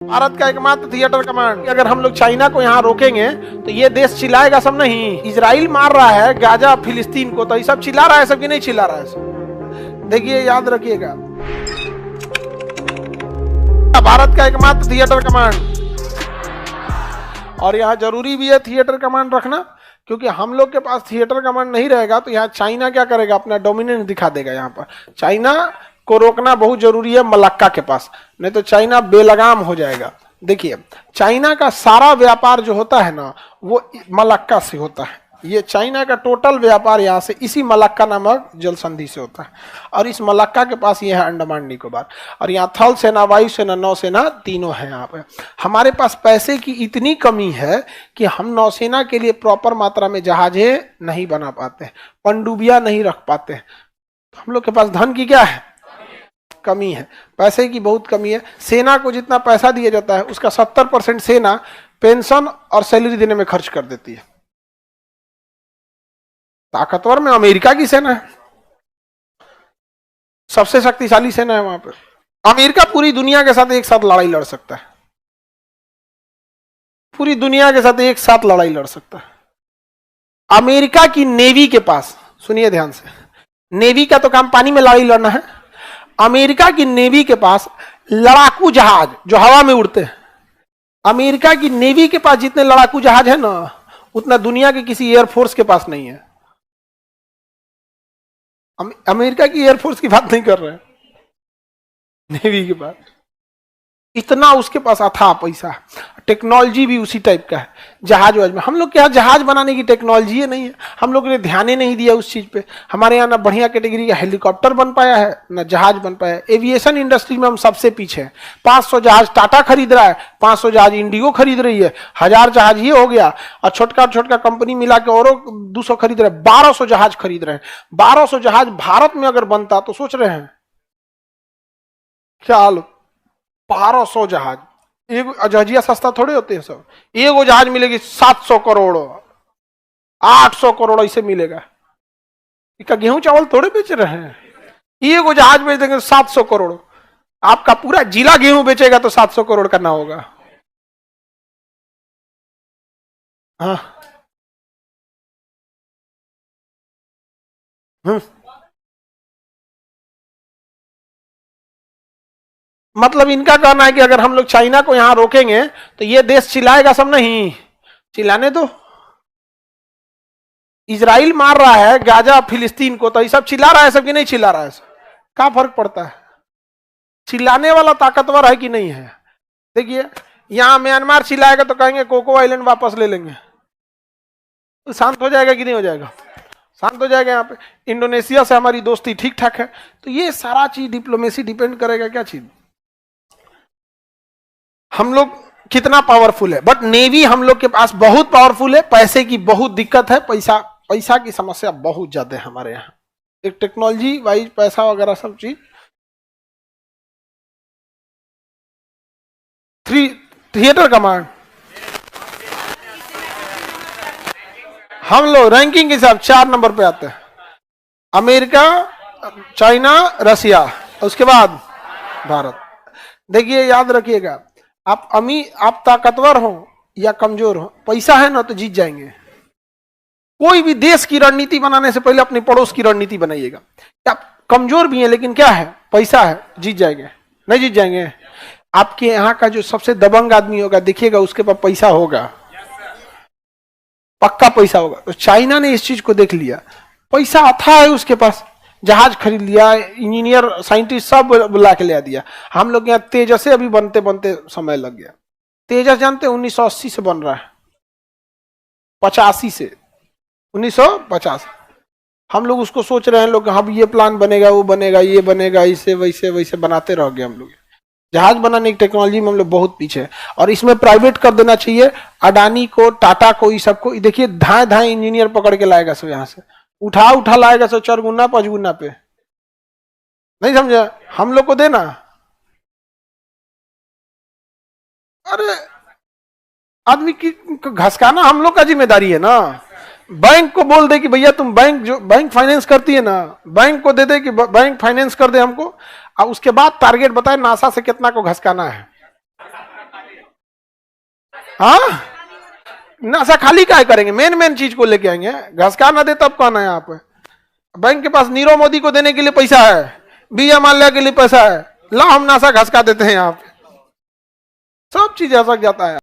भारत का एकमात्र theatre command. अगर हम लोग चाइना को यहाँ रोकेंगे तो ये देश चिल्लाएगा सब नहीं। इजराइल मार रहा है गाजा फिलिस्तीन को, तो ये सब चिल्ला रहा है सब कि नहीं चिल्ला रहा है सब? देखिए, याद रखिएगा, भारत का एकमात्र थिएटर कमांड। और यहाँ जरूरी भी है थिएटर कमांड रखना, क्योंकि हम लोग के पास थिएटर कमांड नहीं रहेगा तो यहाँ चाइना क्या करेगा, अपना डोमिनेंस दिखा देगा। यहाँ पर चाइना को रोकना बहुत जरूरी है मलक्का के पास, नहीं तो चाइना बेलगाम हो जाएगा। देखिए, चाइना का सारा व्यापार जो होता है ना, वो मलक्का से होता है। ये चाइना का टोटल व्यापार यहाँ से इसी मलक्का नामक जल संधि से होता है। और इस मलक्का के पास ये है अंडमान निकोबार। और यहाँ थल सेना, वायु सेना, नौसेना तीनों है। यहाँ पे हमारे पास पैसे की इतनी कमी है कि हम नौसेना के लिए प्रॉपर मात्रा में जहाजें नहीं बना पाते, पनडुबियां नहीं रख पाते। तो हम लोग के पास धन की क्या है, कमी है, पैसे की बहुत कमी है। सेना को जितना पैसा दिया जाता है उसका 70% सेना पेंशन और सैलरी देने में खर्च कर देती है। ताकतवर में अमेरिका की सेना है, सबसे शक्तिशाली सेना है वहां पर। अमेरिका पूरी दुनिया के साथ एक साथ लड़ाई लड़ सकता है, पूरी दुनिया के साथ एक साथ लड़ाई लड़ सकता है। अमेरिका की नेवी के पास, सुनिए ध्यान से, नेवी का तो काम पानी में लड़ाई लड़ना है। अमेरिका की नेवी के पास लड़ाकू जहाज जो हवा में उड़ते हैं, अमेरिका की नेवी के पास जितने लड़ाकू जहाज है ना, उतना दुनिया के किसी एयरफोर्स के पास नहीं है। अमेरिका की एयरफोर्स की बात नहीं कर रहे हैं, नेवी के पास इतना उसके पास अथाह पैसा, टेक्नोलॉजी भी उसी टाइप का है। जहाज वाज में हम लोग के यहाँ जहाज बनाने की टेक्नोलॉजी है नहीं है, हम लोग ने ध्यान ही नहीं दिया उस चीज पे। हमारे यहाँ ना बढ़िया कैटेगरी का हेलीकॉप्टर बन पाया है, ना जहाज बन पाया है। एविएशन इंडस्ट्री में हम सबसे पीछे हैं। 500 जहाज टाटा खरीद रहा है, 500 जहाज इंडिगो खरीद रही है, 1000 जहाज ये हो गया, और छोटका छोटका कंपनी मिला के और 200 खरीद रहे हैं, 1200 जहाज खरीद रहे हैं। 1200 जहाज भारत में अगर बनता तो सोच रहे हैं क्या हाल, 1200 जहाज। एक जहाजिया सस्ता थोड़े होते हैं सब, एक जहाज मिलेगी 700 करोड़ 800 करोड़ ऐसे मिलेगा। इसका गेहूं चावल थोड़े बेच रहे हैं, एक जहाज बेच देंगे 700 करोड़। आपका पूरा जिला गेहूं बेचेगा तो 700 करोड़ का ना होगा। हाँ, मतलब इनका कहना है कि अगर हम लोग चाइना को यहां रोकेंगे तो ये देश चिल्लाएगा सब नहीं। चिल्लाने दो, इजराइल मार रहा है गाजा फिलिस्तीन को, तो ये सब चिल्ला रहा है सब कि नहीं चिल्ला रहा है सब? क्या फर्क पड़ता है? चिल्लाने वाला ताकतवर है कि नहीं है? देखिए, यहां म्यांमार चिल्लाएगा तो कहेंगे कोको आइलैंड वापस ले लेंगे, तो शांत हो जाएगा कि नहीं हो जाएगा? शांत हो जाएगा। यहाँ पे इंडोनेशिया से हमारी दोस्ती ठीक ठाक है। तो ये सारा चीज डिप्लोमेसी डिपेंड करेगा क्या चीज, हम लोग कितना पावरफुल है। बट नेवी हम लोग के पास बहुत पावरफुल है, पैसे की बहुत दिक्कत है, पैसा की समस्या बहुत ज्यादा है हमारे यहाँ। एक टेक्नोलॉजी वाइज पैसा वगैरह सब चीज। थिएटर कमांड, हम लोग रैंकिंग के हिसाब 4 नंबर पे आते हैं। अमेरिका, चाइना, रसिया, उसके बाद भारत। देखिए, याद रखिएगा, आप ताकतवर हो या कमजोर हो, पैसा है ना तो जीत जाएंगे। कोई भी देश की रणनीति बनाने से पहले अपने पड़ोस की रणनीति बनाइएगा। आप कमजोर भी हैं लेकिन क्या है, पैसा है, जीत जाएंगे। नहीं जीत जाएंगे? आपके यहाँ का जो सबसे दबंग आदमी होगा, देखिएगा उसके पास पैसा होगा, पक्का पैसा होगा। तो चाइना ने इस चीज को देख लिया, पैसा अथाह है उसके पास, जहाज खरीद लिया, इंजीनियर साइंटिस्ट सब बुला के ले दिया। हम लोग यहाँ तेजस अभी बनते बनते समय लग गया। तेजस जानते 1980 से बन रहा है, 85 से 1950। हम लोग उसको सोच रहे हैं लोग, हम ये प्लान बनेगा, वो बनेगा, ये बनेगा, इसे वैसे वैसे बनाते रह गए। हम लोग जहाज बनाने की टेक्नोलॉजी में हम लोग बहुत पीछे है, और इसमें प्राइवेट कर देना चाहिए। अडानी को, टाटा को, ये सबको देखिए, धाए धाए इंजीनियर पकड़ के लाएगा सब, यहाँ से उठा लाएगा सब 4 गुना 5 गुना पे। नहीं समझा? हम लोग को देना, अरे आदमी की घसकाना हम लोग का जिम्मेदारी है ना। बैंक को बोल दे कि भैया तुम बैंक फाइनेंस करती है ना, बैंक को दे दे कि बैंक फाइनेंस कर दे हमको, और उसके बाद टारगेट बताए नासा से कितना को घसकाना है। हाँ, नासा खाली काय करेंगे, मेन मेन चीज को लेके आएंगे। घसका ना दे तब कौन है यहाँ पे। बैंक के पास नीरव मोदी को देने के लिए पैसा है, बीएम माल्या के लिए पैसा है, ला हम नासा घसका देते हैं यहाँ पे, सब चीज ऐसा जाता है।